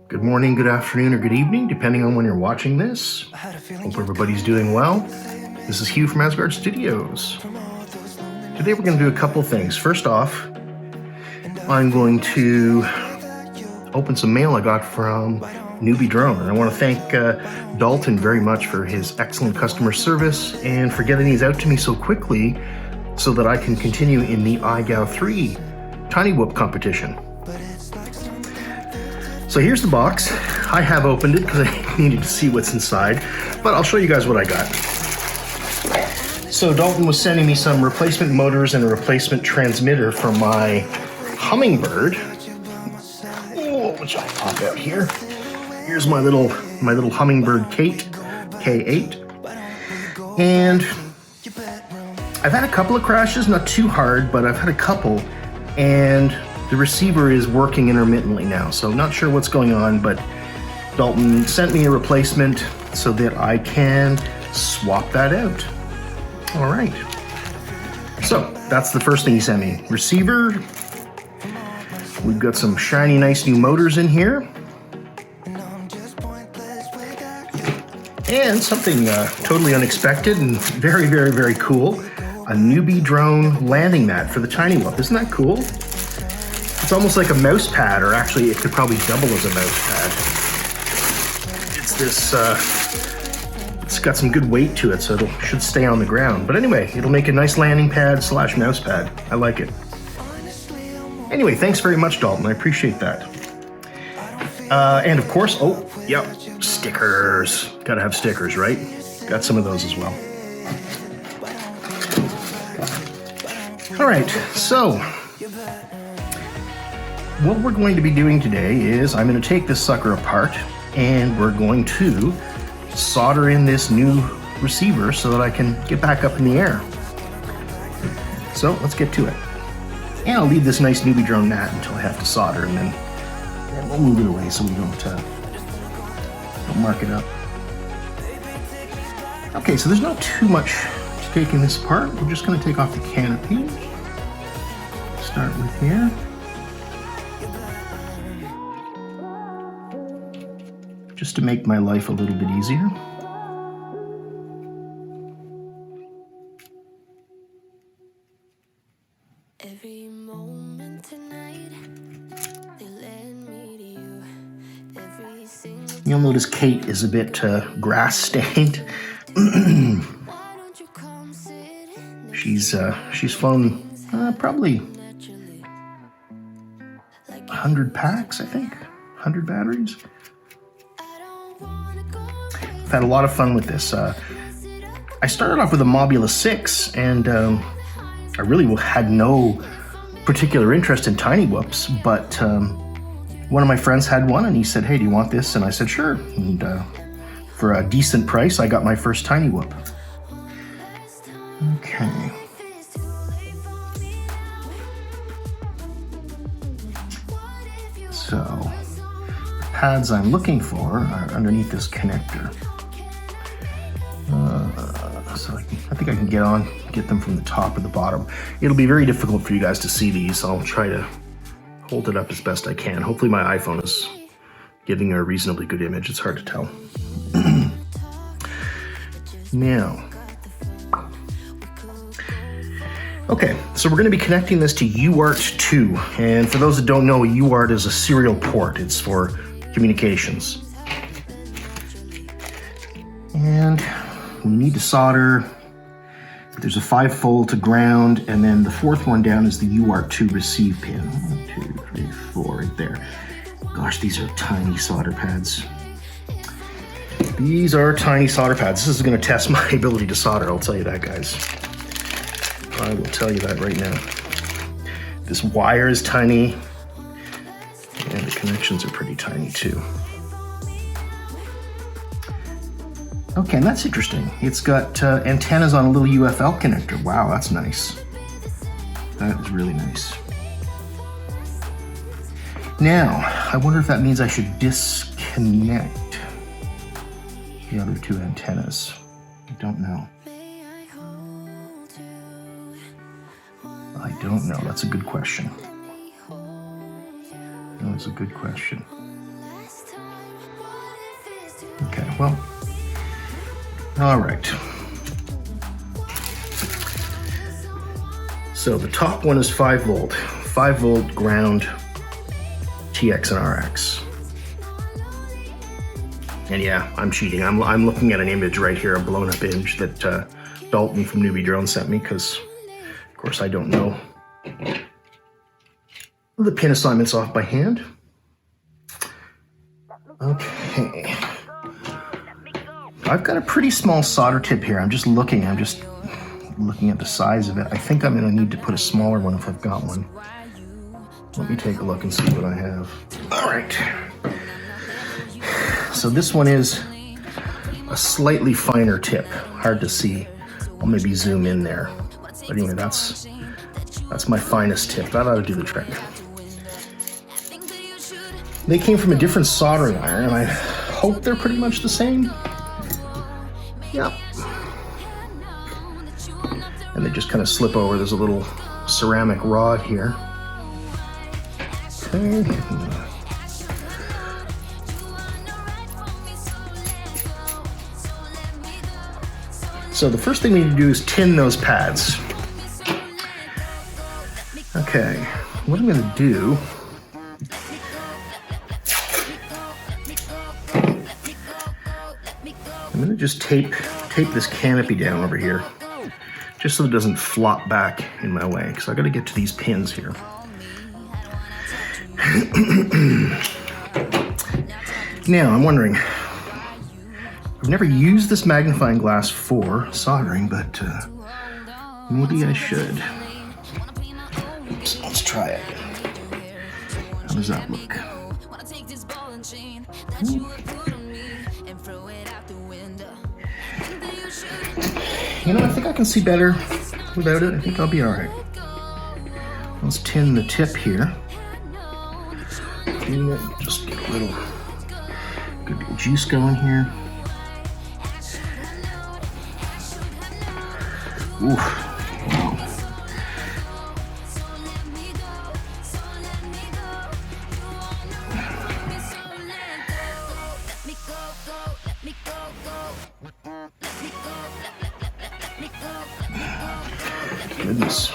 Good morning, good afternoon, or good evening, depending on when you're watching this. Hope everybody's doing well. This is Hugh from Asgard Studios. Today we're going to do a couple things. First off, I'm going to open some mail I got from Newbeedrone, and I want to thank Dalton very much for his excellent customer service and for getting these out to me so quickly so that I can continue in the iGao 3 Tinywhoop competition. So here's the box. I have opened it because I needed to see what's inside, but I'll show you guys what I got. So Dalton was sending me some replacement motors and a replacement transmitter for my Hummingbird. Which I'll pop out here. Here's my little Hummingbird Kate K8. And I've had a couple of crashes, not too hard, but I've had a couple, and the receiver is working intermittently now, so I'm not sure what's going on, but Dalton sent me a replacement so that I can swap that out. All right. So that's the first thing he sent me. Receiver. We've got some shiny, nice new motors in here. And something totally unexpected and very, very, very cool. A Newbeedrone landing mat for the Tinywhoop. Isn't that cool? It's almost like a mouse pad, or actually it could probably double as a mouse pad. It's this, it's got some good weight to it, so it should stay on the ground. But anyway, it'll make a nice landing pad slash mouse pad. I like it. Anyway, thanks very much, Dalton. I appreciate that. And of course, stickers. Gotta have stickers, right? Got some of those as well. All right, so what we're going to be doing today is I'm going to take this sucker apart and we're going to solder in this new receiver so that I can get back up in the air. So let's get to it. And I'll leave this nice Newbeedrone mat until I have to solder, and then we'll move it away so we don't mark it up. Okay, so there's not too much to taking this apart. We're just going to take off the canopy. Start with here. Just to make my life a little bit easier. Every moment tonight, they led me to you. Every single You'll notice Kate is a bit grass stained. She's flown probably 100 packs, I think, 100 batteries. I've had a lot of fun with this. I started off with a Mobula 6, and I really had no particular interest in Tinywhoops, but one of my friends had one, and he said, "Hey, do you want this?" And I said, "Sure." And for a decent price, I got my first Tinywhoop. Okay. So, the pads I'm looking for are underneath this connector. So I think I can get them from the top or the bottom. It'll be very difficult for you guys to see these. I'll try to hold it up as best I can. Hopefully my iPhone is giving a reasonably good image. It's hard to tell. Now, okay, so we're going to be connecting this to UART2. And for those that don't know, UART is a serial port. It's for communications. And we need to solder. There's a 5-fold to ground, and then the fourth one down is the UART2 receive pin. 1, 2, 3, 4, right there. Gosh, these are tiny solder pads. These are tiny solder pads. This is going to test my ability to solder, I'll tell you that, guys. I will tell you that right now. This wire is tiny, and the connections are pretty tiny too. Okay, and that's interesting. It's got antennas on a little UFL connector. Wow, that's nice. That is really nice. Now, I wonder if that means I should disconnect the other two antennas. I don't know. I don't know. That's a good question. That's a good question. well, all right. So the top one is 5 volt ground TX and RX. And yeah, I'm cheating. I'm looking at an image right here, a blown up image that Dalton from Newbeedrone sent me, because of course I don't know the pin assignments off by hand. Okay. I've got a pretty small solder tip here. I'm just looking at the size of it. I think I'm gonna need to put a smaller one if I've got one. Let me take a look and see what I have. All right. So this one is a slightly finer tip. Hard to see. I'll maybe zoom in there. But anyway, that's my finest tip. That ought to do the trick. They came from a different soldering iron, and I hope they're pretty much the same. Yep. And they just kind of slip over. There's a little ceramic rod here. Okay. So the first thing we need to do is tin those pads. Okay, what I'm gonna do, I'm gonna just tape this canopy down over here, just so it doesn't flop back in my way, because I gotta get to these pins here. Now, I'm wondering, I've never used this magnifying glass for soldering, but maybe I should. Oops, let's try it. How does that look? You know, I think I can see better without it. I think I'll be all right. Let's tin the tip here. Just get a little good little juice going here. Ooh, wow. Goodness.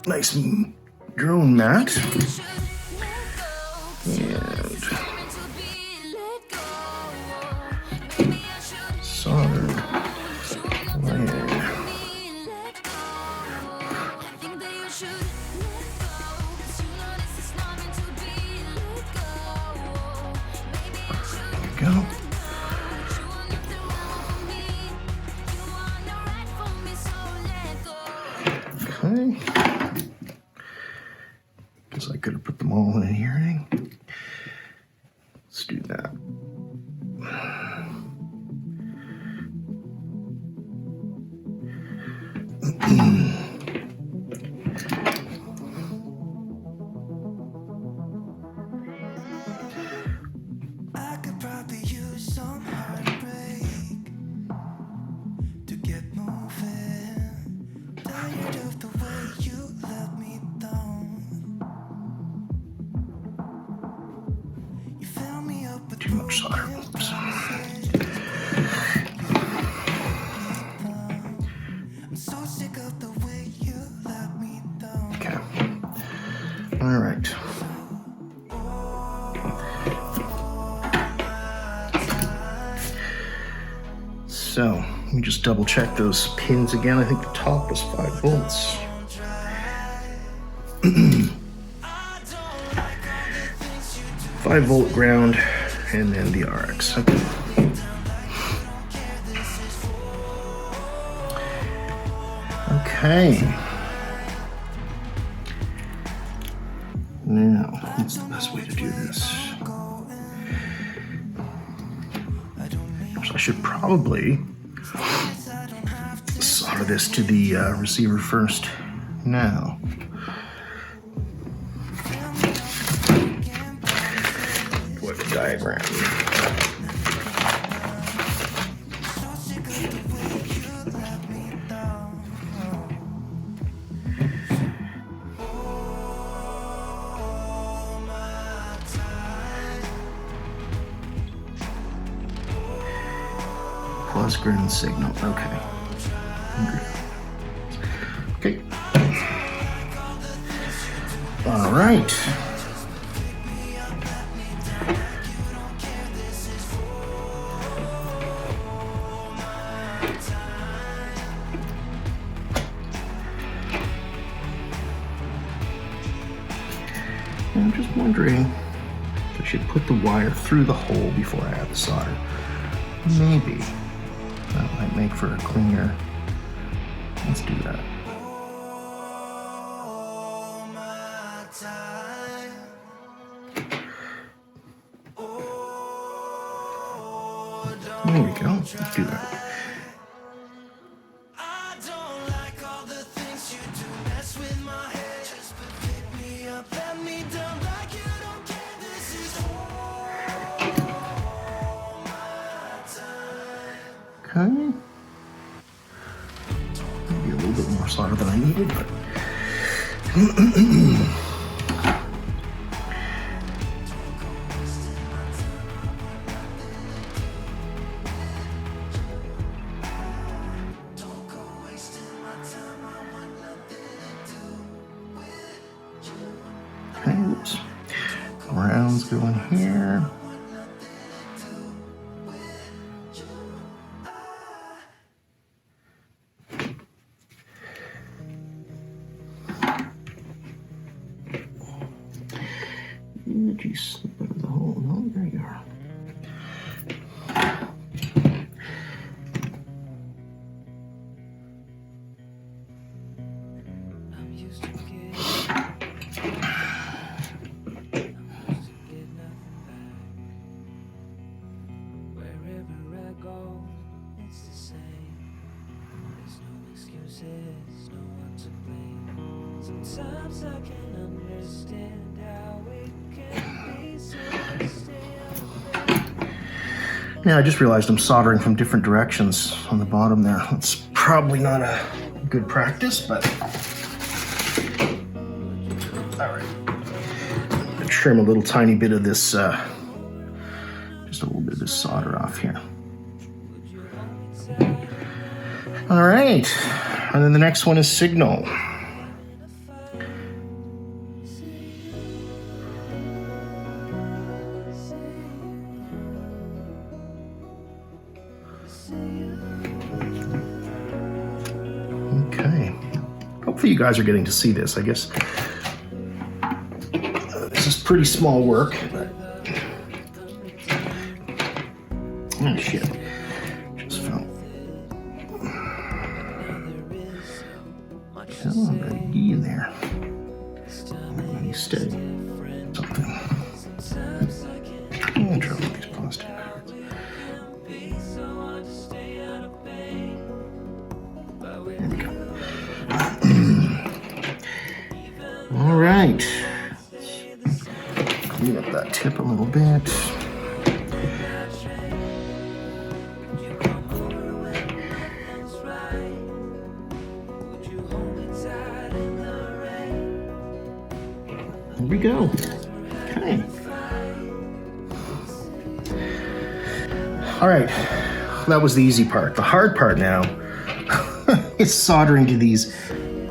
Nice drone mat. And solder iron. There we go. Okay. Guess I could have put them all in here, eh? Let's do that. I could probably use some heartbreak to get moving. Tired of the way you let me down. You fill me up with Too much solder. Oops. I'm so sick of the way you let me down. Okay. All right. So let me just double check those pins again. I think the top was 5 volts. 5-volt ground, and then the RX. Okay. Okay. Now, what's the best way to do this? I should probably solder this to the receiver first. Now, what a diagram. Plus ground signal. Okay. Okay. All right. I'm just wondering if I should put the wire through the hole before I add the solder. Maybe. That might make for a cleaner. Let's do that. There we go. Let's do that. Okay. Maybe a little bit more solder than I needed, but okay, oops. Rounds go in here. Did you slip out of the hole? No, there you are. I'm used to get nothing back. Wherever I go, it's the same. There's no excuses, no one to blame. Sometimes I can understand how it can be so Yeah, I just realized I'm soldering from different directions on the bottom there. That's probably not a good practice, but all right. I'm gonna trim a little tiny bit of this, just a little bit of this solder off here. All right, and then the next one is signal. Okay, hopefully you guys are getting to see this. I guess this is pretty small work, but oh shit, just fell. Oh, I'm gonna be in there. Let me stay. Something. I'm trying with these plastic cards. There we go. All right. Clean up that tip a little bit. There we go. Okay. All right. That was the easy part. The hard part now is soldering to these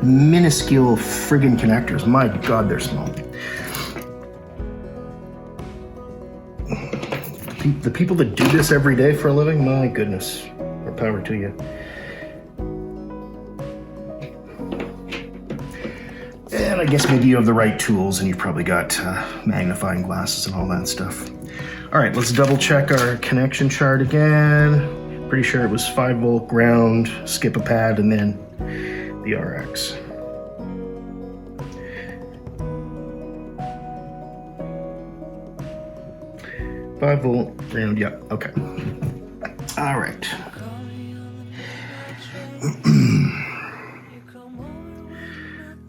minuscule friggin' connectors. My God, they're small. The people that do this every day for a living, my goodness, more power to you. And I guess maybe you have the right tools and you've probably got magnifying glasses and all that stuff. All right, let's double check our connection chart again. Pretty sure it was 5-volt ground, skip a pad, and then the RX. Five volt ground, yeah, okay. All right.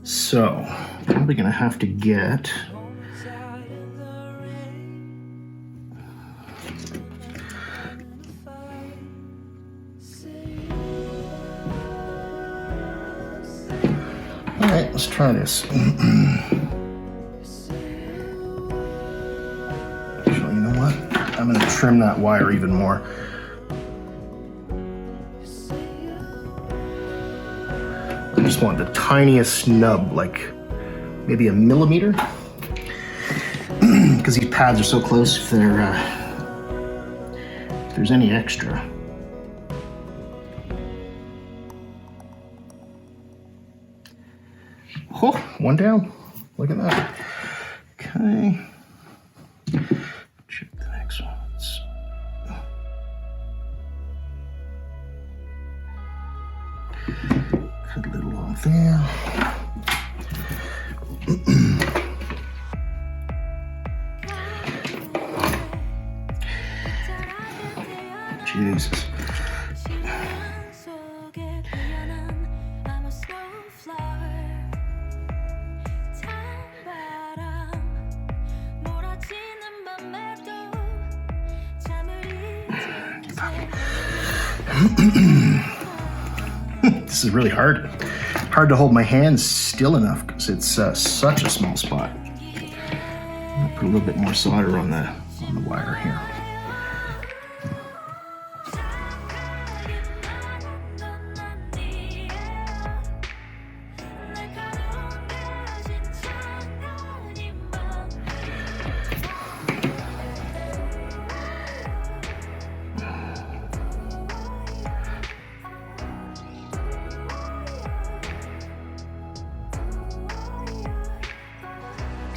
So, probably gonna have to get all right, let's try this. Actually, you know what? I'm gonna trim that wire even more. I just want the tiniest snub, like maybe a millimeter, because these pads are so close. If there's any extra. Oh, one down. Look at that. Okay. Check the next one. Cut a little off there. Jesus. This is really hard. Hard to hold my hands still enough because it's such a small spot. I'm gonna put a little bit more solder on the wire here.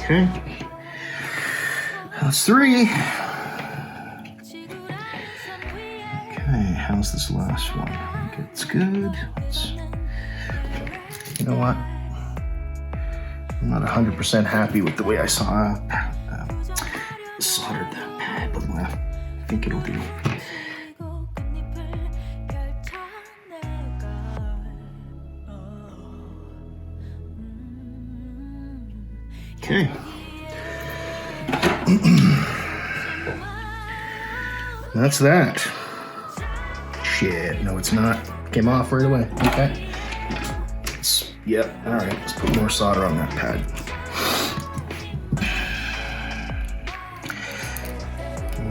Okay, that's 3. Okay, how's this last one? I think it's good. You know what? I'm not 100% happy with the way I soldered that pad, but I think it'll do. Okay. That's that. Shit, no it's not. Came off right away. Okay. Yep, alright, let's put more solder on that pad.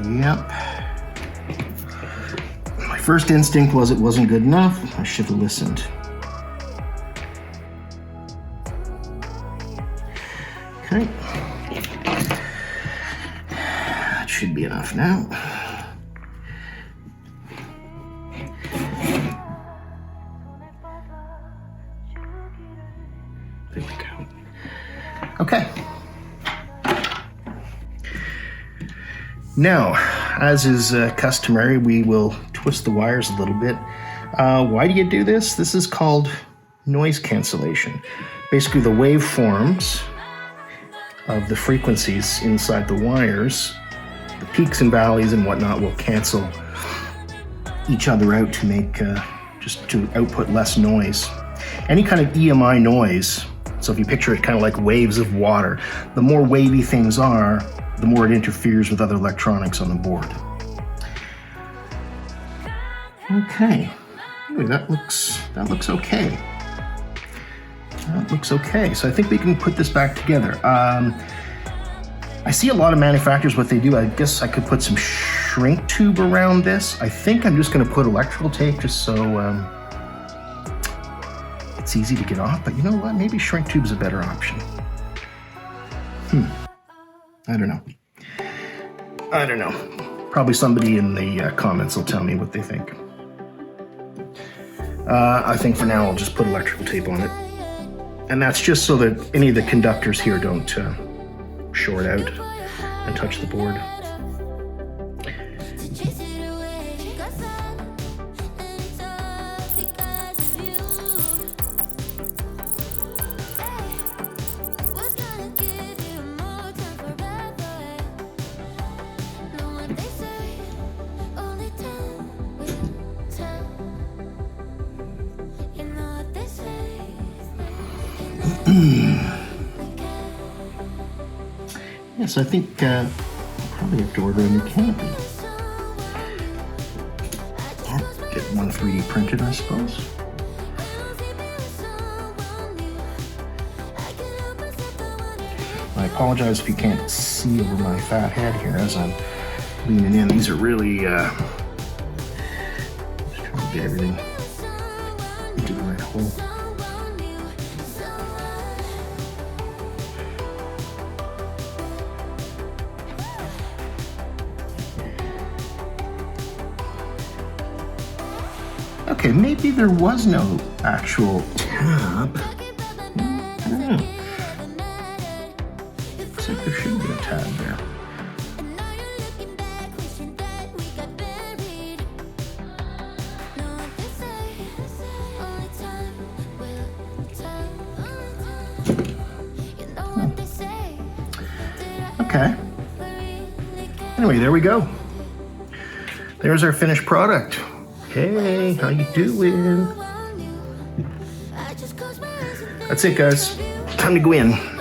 Yep. My first instinct was it wasn't good enough. I should have listened. Okay. That should be enough now. There we go. Okay. Now, as is customary, we will twist the wires a little bit. Why do you do this? This is called noise cancellation. Basically, the waveforms of the frequencies inside the wires, the peaks and valleys and whatnot, will cancel each other out to make, just to output less noise. Any kind of EMI noise, so if you picture it kind of like waves of water, the more wavy things are, the more it interferes with other electronics on the board. Okay, anyway, that looks okay. That looks okay. So I think we can put this back together. I see a lot of manufacturers, what they do, I guess I could put some shrink tube around this. I think I'm just gonna put electrical tape just so it's easy to get off, but you know what? Maybe shrink tube is a better option. I don't know. Probably somebody in the comments will tell me what they think. I think for now I'll just put electrical tape on it. And that's just so that any of the conductors here don't short out and touch the board. Yes, I think I'll probably have to order a new canopy. Or get one 3D printed, I suppose. I apologize if you can't see over my fat head here as I'm leaning in. These are really, just trying to get everything into the right hole. Okay, maybe there was no actual tab. I don't know. Looks like there should be a tab there. Okay. Anyway, there we go. There's our finished product. Hey, how you doing? That's it, guys. Time to go in.